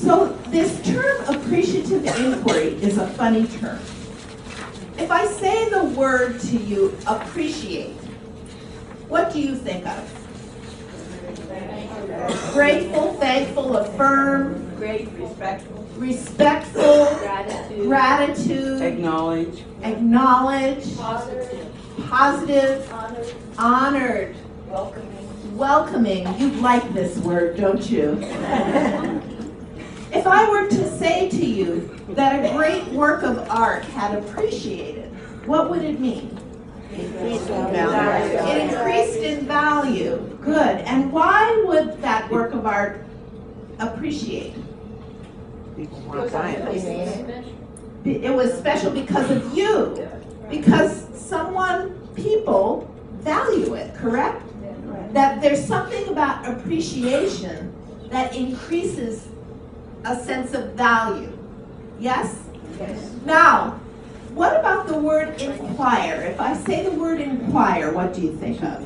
So this term appreciative inquiry is a funny term. If I say the word to you, appreciate, what do you think of? Grateful, thankful, affirm, Great, respectful, gratitude, Acknowledge. positive, honored, welcoming. You like this word, don't you? If I were to say to you that a great work of art had appreciated, what would it mean? Increased It increased in value. Good. And why would that work of art appreciate? People want to buy it. It was special because of you. Because people value it, correct? That there's something about appreciation that increases a sense of value. Yes? Yes. Now, what about the word inquire? If I say the word inquire, what do you think of?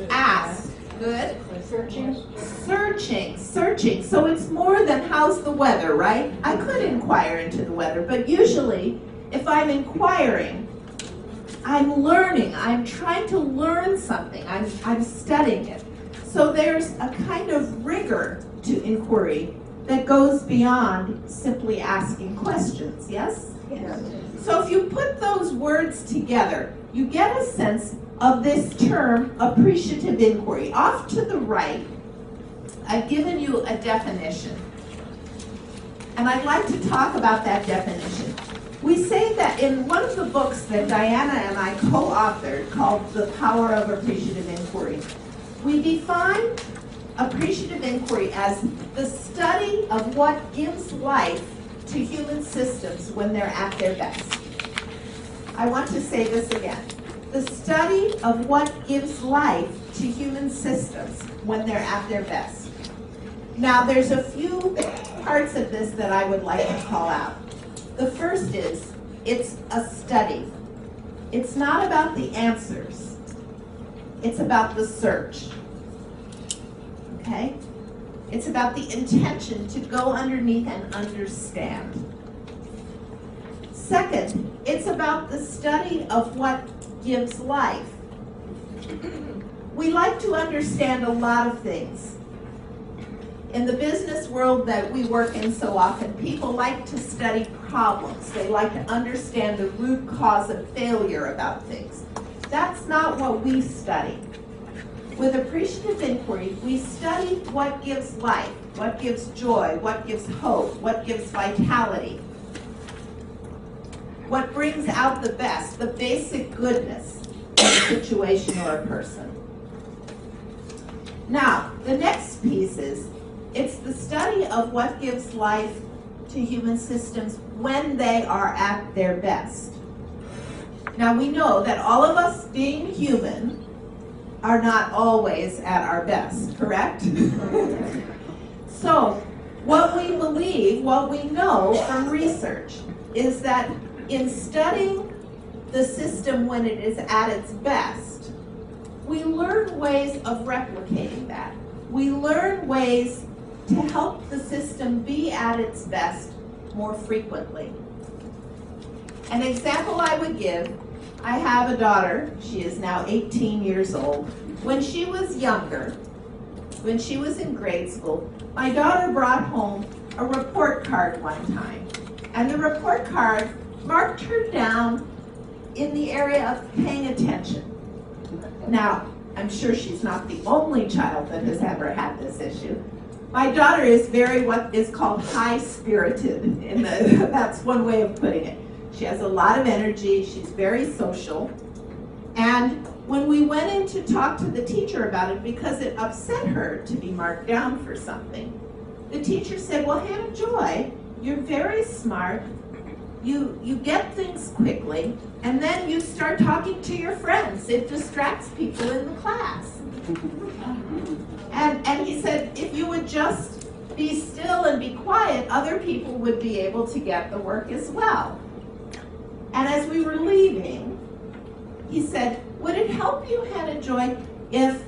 Ask. Good. Searching. So it's more than how's the weather, right? I could inquire into the weather, but usually if I'm inquiring, I'm learning. I'm trying to learn something. I'm studying it. So there's a kind of rigor to inquiry that goes beyond simply asking questions, yes? Yes. So if you put those words together, you get a sense of this term, appreciative inquiry. Off to the right, I've given you a definition. And I'd like to talk about that definition. We say that in one of the books that Diana and I co-authored called The Power of Appreciative Inquiry, we define appreciative inquiry as the study of what gives life to human systems when they're at their best. I want to say this again. The study of what gives life to human systems when they're at their best. Now, there's a few parts of this that I would like to call out. The first is, it's a study. It's not about the answers. It's about the search. Okay? It's about the intention to go underneath and understand. Second, it's about the study of what gives life. We like to understand a lot of things. In the business world that we work in so often, people like to study problems. They like to understand the root cause of failure about things. That's not what we study. With appreciative inquiry, we study what gives life, what gives joy, what gives hope, what gives vitality, what brings out the best, the basic goodness in a situation or a person. Now, the next piece is, it's the study of what gives life to human systems when they are at their best. Now, we know that all of us being human are not always at our best, correct? So, what we believe, what we know from research, is that in studying the system when it is at its best, we learn ways of replicating that. We learn ways to help the system be at its best more frequently. An example I would give, I have a daughter, she is now 18 years old. When she was younger, when she was in grade school, my daughter brought home a report card one time. And the report card marked her down in the area of paying attention. Now, I'm sure she's not the only child that has ever had this issue. My daughter is very what is called high-spirited. That's one way of putting it. She has a lot of energy, she's very social. And when we went in to talk to the teacher about it, because it upset her to be marked down for something, the teacher said, well, Hannah Joy, you're very smart, you get things quickly, and then you start talking to your friends. It distracts people in the class. And he said, if you would just be still and be quiet, other people would be able to get the work as well. And as we were leaving, he said, would it help you, Hannah Joy, if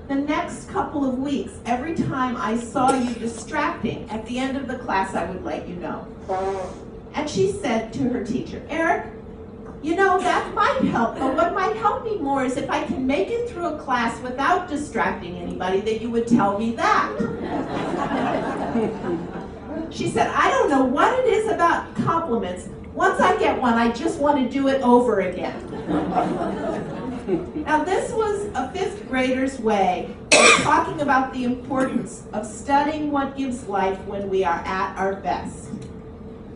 the next couple of weeks, every time I saw you distracting, at the end of the class I would let you know. And she said to her teacher, Eric, you know, that might help, but what might help me more is if I can make it through a class without distracting anybody, that you would tell me that. She said, I don't know what it is about compliments. Once I get one, I just want to do it over again. Now, this was a fifth grader's way of talking about the importance of studying what gives life when we are at our best.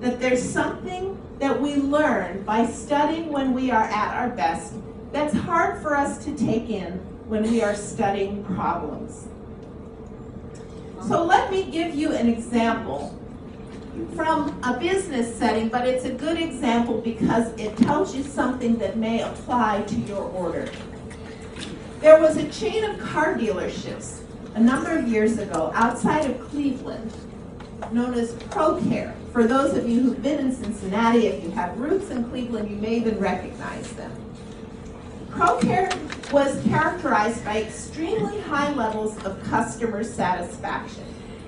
That there's something that we learn by studying when we are at our best that's hard for us to take in when we are studying problems. So let me give you an example from a business setting, but it's a good example because it tells you something that may apply to your order. There was a chain of car dealerships a number of years ago outside of Cleveland known as ProCare. For those of you who've been in Cincinnati, if you have roots in Cleveland, you may even recognize them. ProCare was characterized by extremely high levels of customer satisfaction.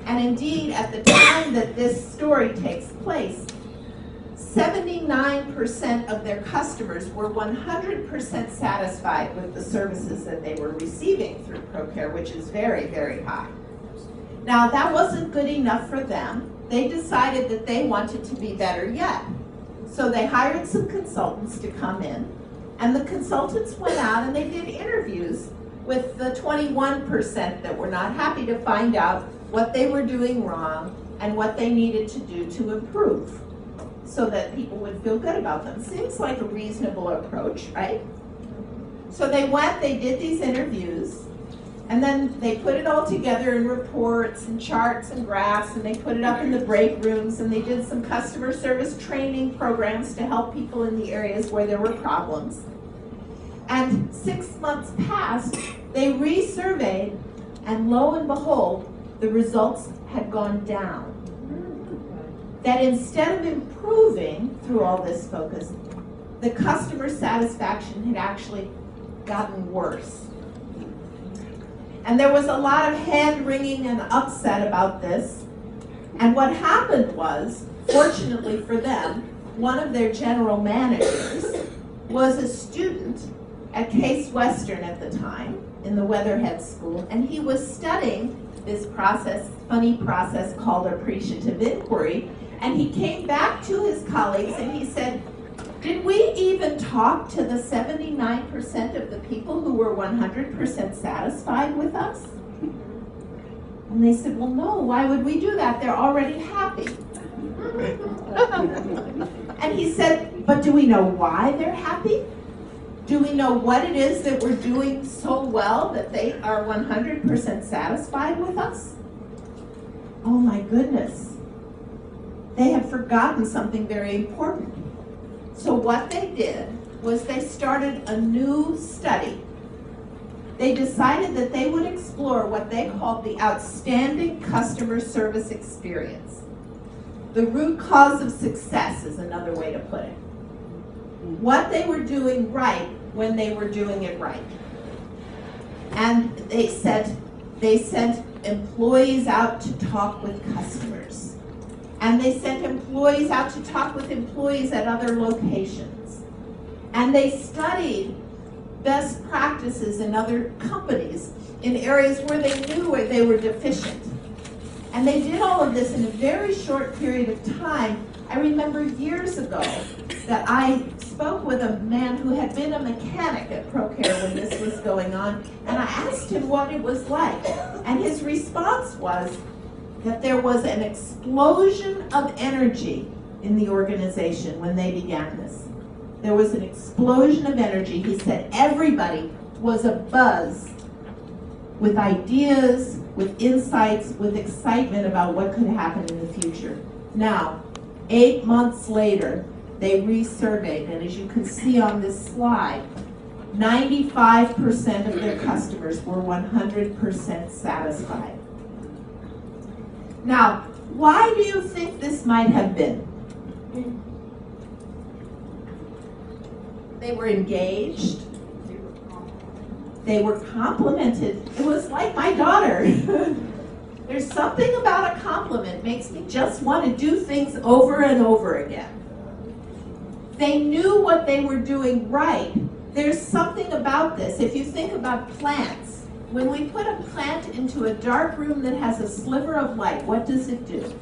And indeed, at the time that this story takes place, 79% of their customers were 100% satisfied with the services that they were receiving through ProCare, which is very, very high. Now, that wasn't good enough for them. They decided that they wanted to be better yet. So they hired some consultants to come in, and the consultants went out and they did interviews with the 21% that were not happy to find out what they were doing wrong and what they needed to do to improve so that people would feel good about them. Seems like a reasonable approach, right? So they went, they did these interviews, and then they put it all together in reports and charts and graphs, and they put it up in the break rooms, and they did some customer service training programs to help people in the areas where there were problems. And 6 months passed, they resurveyed, and lo and behold, the results had gone down. That instead of improving through all this focus, the customer satisfaction had actually gotten worse. And there was a lot of hand-wringing and upset about this. And what happened was, fortunately for them, one of their general managers was a student at Case Western at the time, in the Weatherhead School, and he was studying this process, funny process called appreciative inquiry, and he came back to his colleagues and he said, did we even talk to the 79% of the people who were 100% satisfied with us? And they said, well, no, why would we do that? They're already happy. And he said, but do we know why they're happy? Do we know what it is that we're doing so well that they are 100% satisfied with us? Oh my goodness. They had forgotten something very important. So what they did was they started a new study. They decided that they would explore what they called the outstanding customer service experience. The root cause of success is another way to put it. What they were doing right when they were doing it right. And they sent employees out to talk with customers. And they sent employees out to talk with employees at other locations. And they studied best practices in other companies in areas where they knew where they were deficient. And they did all of this in a very short period of time. I remember years ago that I spoke with a man who had been a mechanic at ProCare when this was going on, and I asked him what it was like. And his response was that there was an explosion of energy in the organization when they began this. There was an explosion of energy. He said everybody was abuzz with ideas, with insights, with excitement about what could happen in the future. Now, 8 months later, they resurveyed, and as you can see on this slide, 95% of their customers were 100% satisfied. Now, why do you think this might have been? They were engaged. They were complimented. It was like my daughter. There's something about a compliment makes me just want to do things over and over again. They knew what they were doing right. There's something about this. If you think about plants, when we put a plant into a dark room that has a sliver of light, what does it do?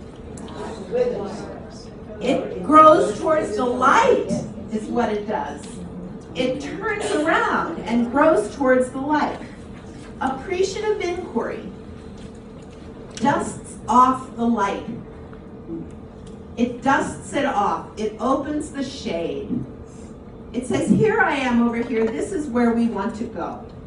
It grows towards the light, is what it does. It turns around and grows towards the light. Appreciative inquiry dusts off the light. It dusts it off. It opens the shade. It says, here I am over here. This is where we want to go.